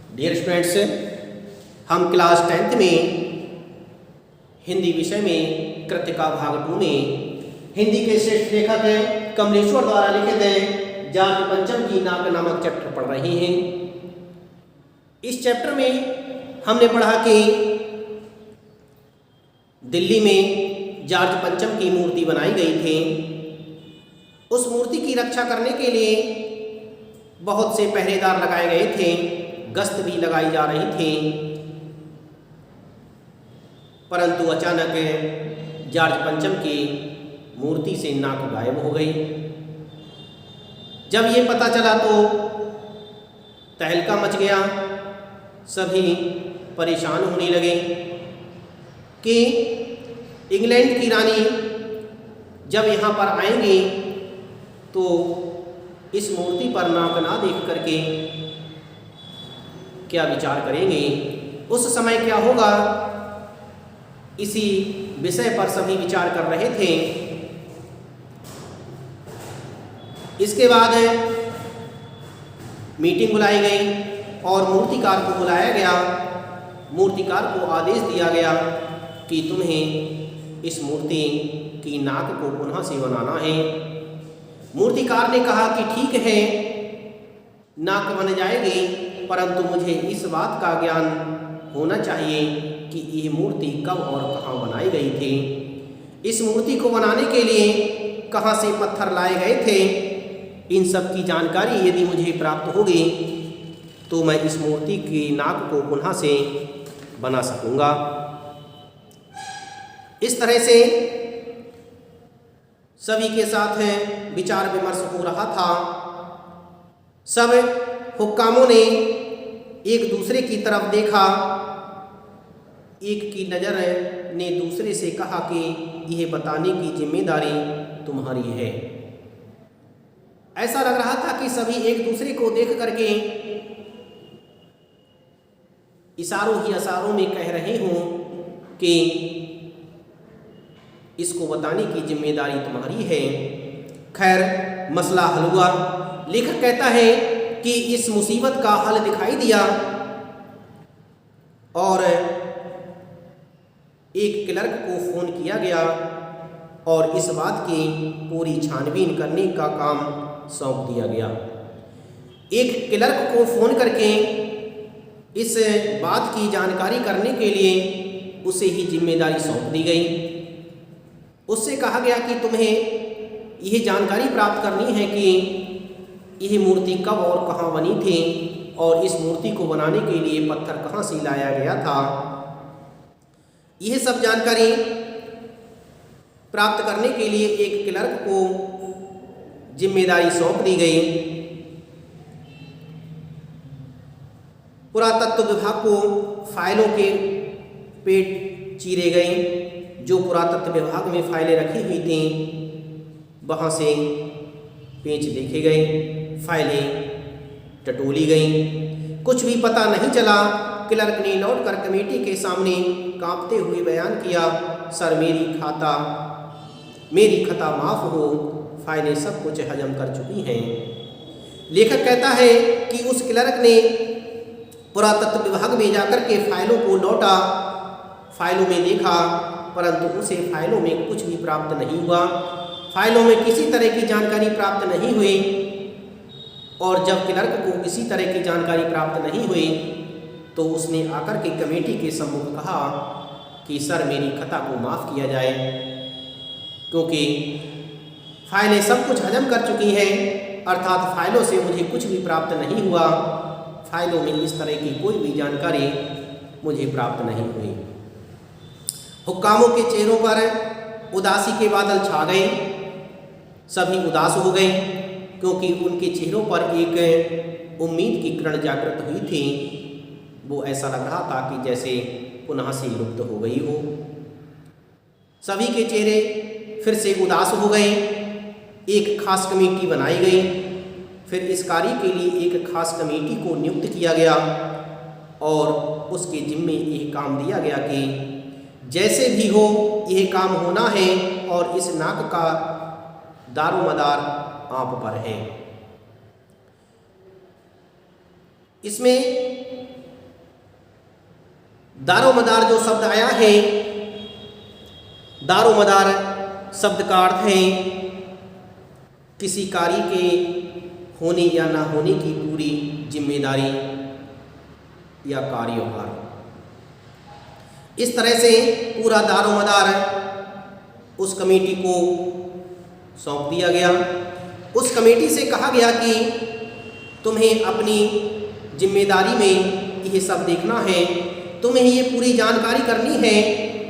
Dear students, हम class 10th में हिंदी विषय में कृतिका भाग 2 में हिंदी के श्रेष्ठ लेखक कमलेश्वर द्वारा लिखित जार्ज पंचम की नाक नामक चैप्टर पढ़ रहे हैं। इस चैप्टर में हमने पढ़ा कि दिल्ली में जार्ज पंचम की मूर्ति बनाई गई थी। उस मूर्ति की रक्षा करने के लिए बहुत से पहरेदार लगाए गए थे, गश्त भी लगाई जा रही थी, परंतु अचानक जार्ज पंचम की मूर्ति से नाक गायब हो गई। जब ये पता चला तो तहलका मच गया, सभी परेशान होने लगे कि इंग्लैंड की रानी जब यहाँ पर आएंगी तो इस मूर्ति पर नाक ना देख करके क्या विचार करेंगे, उस समय क्या होगा, इसी विषय पर सभी विचार कर रहे थे। इसके बाद मीटिंग बुलाई गई और मूर्तिकार को बुलाया गया। मूर्तिकार को आदेश दिया गया कि तुम्हें इस मूर्ति की नाक को पुनः से बनाना है। मूर्तिकार ने कहा कि ठीक है, नाक बन जाएगी, परंतु मुझे इस बात का ज्ञान होना चाहिए कि यह मूर्ति कब और कहाँ बनाई गई थी। इस मूर्ति को बनाने के लिए कहाँ से पत्थर लाए गए थे, इन सब की जानकारी यदि मुझे प्राप्त होगी तो मैं इस मूर्ति की नाक को पुनः से बना सकूँगा। इस तरह से सभी के साथ विचार विमर्श हो रहा था। सब हुक्कामों ने एक दूसरे की तरफ देखा। एक की नज़र ने दूसरे से कहा कि यह बताने की जिम्मेदारी तुम्हारी है। ऐसा लग रहा था कि सभी एक दूसरे को देख करके इशारों ही इशारों में कह रहे हों कि इसको बताने की जिम्मेदारी तुम्हारी है। खैर, मसला हल हुआ। लेखक कहता है कि इस मुसीबत का हल दिखाई दिया और एक क्लर्क को फ़ोन किया गया और इस बात की पूरी छानबीन करने का काम सौंप दिया गया। एक क्लर्क को फ़ोन करके इस बात की जानकारी करने के लिए उसे ही जिम्मेदारी सौंप दी गई। उससे कहा गया कि तुम्हें यह जानकारी प्राप्त करनी है कि यह मूर्ति कब और कहाँ बनी थी और इस मूर्ति को बनाने के लिए पत्थर कहाँ से लाया गया था। यह सब जानकारी प्राप्त करने के लिए एक क्लर्क को जिम्मेदारी सौंप दी गई। पुरातत्व विभाग को फाइलों के पेट चीरे गए। जो पुरातत्व विभाग में फाइलें रखी हुई थीं वहाँ से पेच देखे गए, फाइलें टटोली गईं। कुछ भी पता नहीं चला। क्लर्क ने लौटकर कमेटी के सामने कांपते हुए बयान किया, सर मेरी खता माफ़ हो, फाइलें सब कुछ हजम कर चुकी हैं। लेखक कहता है कि उस क्लर्क ने पुरातत्व विभाग में जाकर के फाइलों को लौटा, फाइलों में देखा, परंतु उसे फाइलों में कुछ भी प्राप्त नहीं हुआ। फाइलों में किसी तरह की जानकारी प्राप्त नहीं हुई और जब क्लर्क को किसी तरह की जानकारी प्राप्त नहीं हुई तो उसने आकर के कमेटी के सम्मुख कहा कि सर, मेरी खता को माफ़ किया जाए, क्योंकि फाइलें सब कुछ हजम कर चुकी हैं, अर्थात फाइलों से मुझे कुछ भी प्राप्त नहीं हुआ। फाइलों में इस तरह की कोई भी जानकारी मुझे प्राप्त नहीं हुई। हुक्कामों के चेहरों पर उदासी के बादल छा गए। सभी उदास हो गए क्योंकि उनके चेहरों पर एक उम्मीद की किरण जागृत हुई थी। वो ऐसा लग रहा था कि जैसे पुनः से लुप्त हो गई हो। सभी के चेहरे फिर से उदास हो गए। एक खास कमेटी बनाई गई। फिर इस कार्य के लिए एक खास कमेटी को नियुक्त किया गया और उसके जिम्मे यह काम दिया गया कि जैसे भी हो यह काम होना है और इस नाक का दारोमदार आप पर है। इसमें दारोमदार जो शब्द आया है, दारोमदार शब्द का अर्थ है किसी कार्य के होने या ना होने की पूरी जिम्मेदारी या कार्यभार। इस तरह से पूरा दारोमदार उस कमेटी को सौंप दिया गया। उस कमेटी से कहा गया कि तुम्हें अपनी जिम्मेदारी में यह सब देखना है, तुम्हें ये पूरी जानकारी करनी है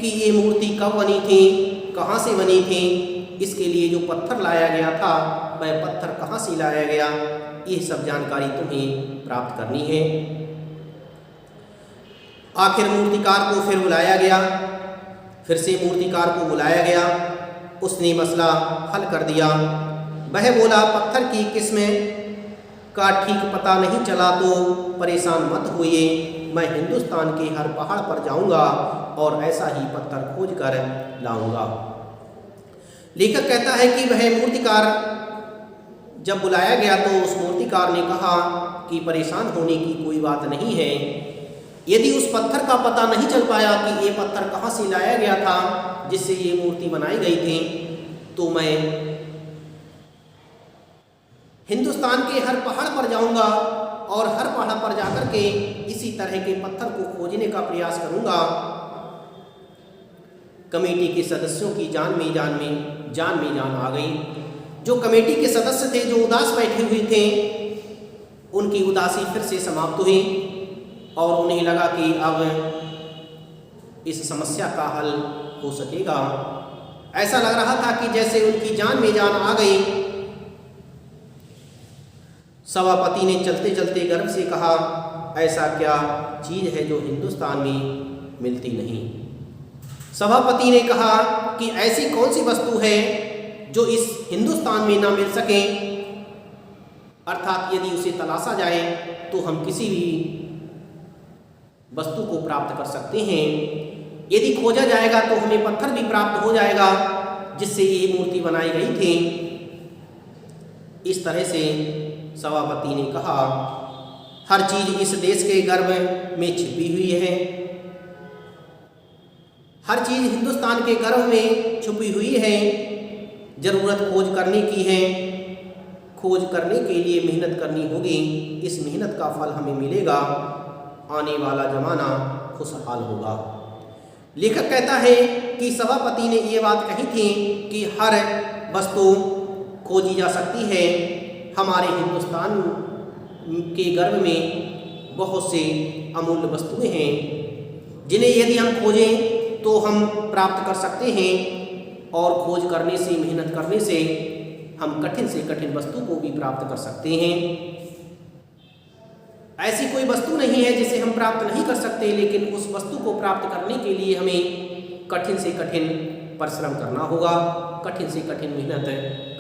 कि ये मूर्ति कब बनी थी, कहाँ से बनी थी, इसके लिए जो पत्थर लाया गया था वह पत्थर कहाँ से लाया गया, ये सब जानकारी तुम्हें प्राप्त करनी है। आखिर मूर्तिकार को फिर बुलाया गया, फिर से मूर्तिकार को बुलाया गया। उसने मसला हल कर दिया। वह बोला, पत्थर की किस्म का ठीक पता नहीं चला तो परेशान मत होइए, मैं हिंदुस्तान के हर पहाड़ पर जाऊंगा और ऐसा ही पत्थर खोज कर लाऊंगा। लेखक कहता है कि वह मूर्तिकार जब बुलाया गया तो उस मूर्तिकार ने कहा कि परेशान होने की कोई बात नहीं है, यदि उस पत्थर का पता नहीं चल पाया कि ये पत्थर कहाँ से लाया गया था जिससे ये मूर्ति बनाई गई थी, तो मैं हिंदुस्तान के हर पहाड़ पर जाऊंगा और हर पहाड़ पर जाकर के इसी तरह के पत्थर को खोजने का प्रयास करूंगा। कमेटी के सदस्यों की जान में जान आ गई। जो कमेटी के सदस्य थे, जो उदास बैठे हुए थे, उनकी उदासी फिर से समाप्त हुई और उन्हें लगा कि अब इस समस्या का हल हो सकेगा। ऐसा लग रहा था कि जैसे उनकी जान में जान आ गई। सभापति ने चलते चलते गर्व से कहा, ऐसा क्या चीज़ है जो हिंदुस्तान में मिलती नहीं। सभापति ने कहा कि ऐसी कौन सी वस्तु है जो इस हिंदुस्तान में ना मिल सके, अर्थात यदि उसे तलाशा जाए तो हम किसी भी वस्तु को प्राप्त कर सकते हैं। यदि खोजा जाएगा तो हमें पत्थर भी प्राप्त हो जाएगा जिससे ये मूर्ति बनाई गई थी। इस तरह से सभापति ने कहा, हर चीज इस देश के गर्भ में छिपी हुई है, हर चीज हिंदुस्तान के गर्भ में छुपी हुई है। जरूरत खोज करने की है, खोज करने के लिए मेहनत करनी होगी, इस मेहनत का फल हमें मिलेगा, आने वाला जमाना खुशहाल होगा। लेखक कहता है कि सभापति ने ये बात कही थी कि हर वस्तु खोजी जा सकती है। हमारे हिंदुस्तान के गर्भ में बहुत से अमूल्य वस्तुएं हैं जिन्हें यदि हम खोजें तो हम प्राप्त कर सकते हैं, और खोज करने से, मेहनत करने से हम कठिन से कठिन वस्तु को भी प्राप्त कर सकते हैं। ऐसी कोई वस्तु नहीं है जिसे हम प्राप्त नहीं कर सकते, लेकिन उस वस्तु को प्राप्त करने के लिए हमें कठिन से कठिन परिश्रम करना होगा, कठिन से कठिन मेहनत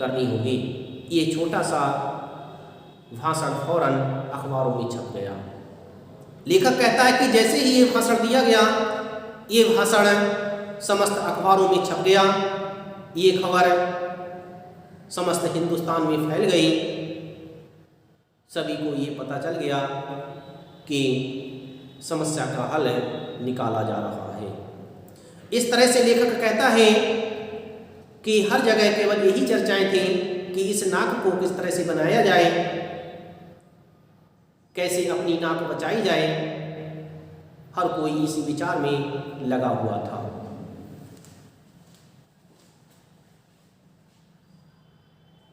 करनी होगी। ये छोटा सा भाषण फौरन अखबारों में छप गया। लेखक कहता है कि जैसे ही ये भाषण दिया गया, ये भाषण समस्त अखबारों में छप गया। ये खबर समस्त हिंदुस्तान में फैल गई। सभी को ये पता चल गया कि समस्या का हल निकाला जा रहा है। इस तरह से लेखक कहता है कि हर जगह केवल यही चर्चाएं थी कि इस नाक को किस तरह से बनाया जाए, कैसे अपनी नाक बचाई जाए। हर कोई इसी विचार में लगा हुआ था।